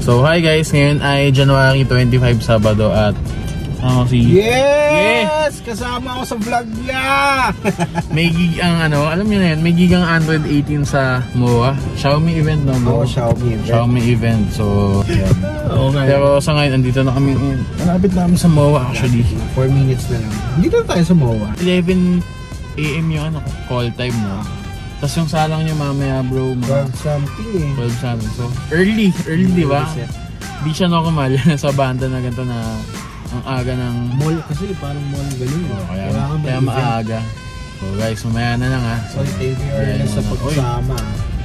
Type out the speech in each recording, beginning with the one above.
So hi guys, ngayon ay January 25 Sabado at Yes! Kasama ako sa vlog niya! may gig ang alam niyo na yun, may gig ang Android 18 sa MOA. Xiaomi event no bro? Oo, Xiaomi event. Xiaomi event, so yan. Okay. Pero sa ngayon, andito na kami. Malapit namin sa MOA actually. 4 minutes na lang. Dito na tayo sa MOA. 11 AM yung call time no? Tapos yung salang nyo mamaya bro, 12 something eh. 12 something. So early di ba? Di siya normal sa banda na ganito na ang aga ng mall kasi parang mall ganun. Kaya maaga. So guys, mamaya na lang ha. So thank you early sa pagsama.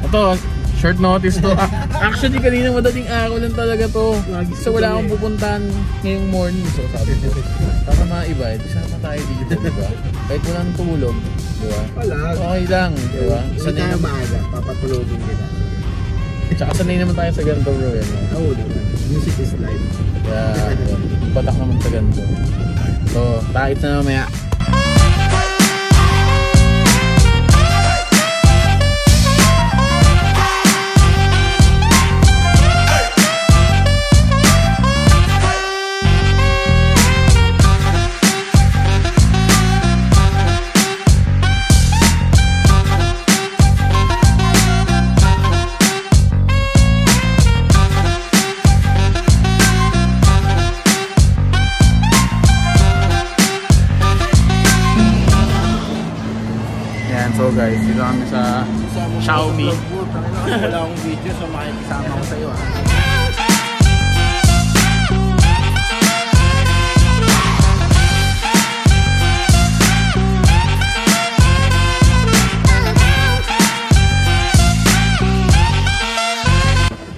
Ito, short notice to. Actually kanina madaling araw lang talaga to. So wala akong pupuntahan ngayong morning. So sabi ko, para mga iba, sama tayo dito, diba? Kahit walang tulog, diba? Wala. Okay lang, diba? Sanay tayo maaga, papatulogin kita. Tsaka sanay naman tayo sa ganito bro. Oo naman. Music is life. Kaya, patak naman sa ganito. So, tayo na mamaya. So guys, dito kami sa Xiaomi. Wala akong video so makikisama ko sa'yo ha.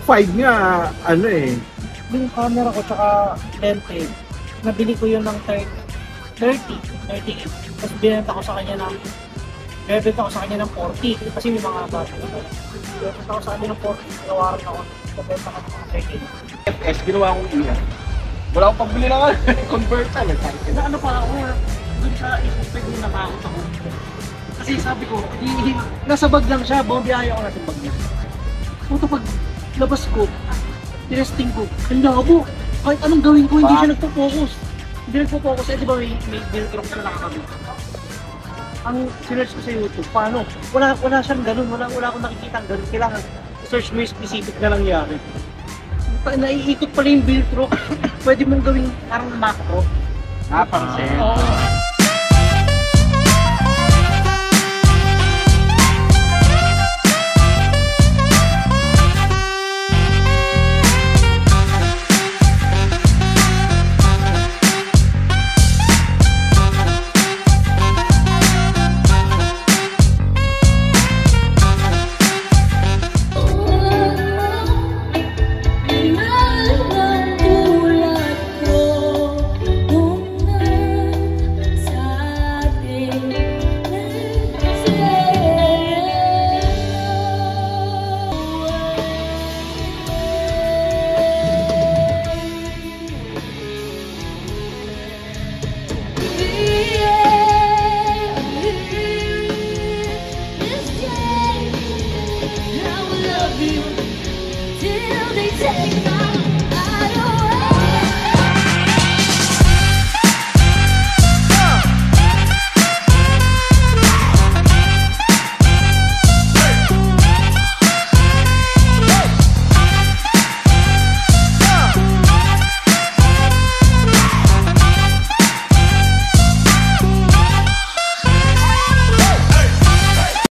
Five nga, yung camera ko tsaka lente, nabili ko yun ng 30. Tapos binenta ko sa kanya ng 40 kasi may mga bago. Binenta ko sa kanya ng 40, ginawaran ako. Binenta ko ng 30. FS, ginawa akong iya. Wala akong pagbili ng converter. Na ano pa ako, dun sa ipag yung nakakot ako. Kasi sabi ko, nasa bag lang siya, bumiyahe ako nasa bag niya. Puto pag labas ko, tinesting ko, ang labo. Kahit anong gawin ko, hindi siya nagpo-focus. Hindi nagpo-focus, di ba may build-rock na nakakabit. Ang sinerch ko sa YouTube, paano? Wala siyang ganun, wala akong nakikita ang ganun. Kailangan search mo yung specific na nangyari. Naiikot pala yung build rock. Pwede mong gawing parang macro. Parang set. Oo.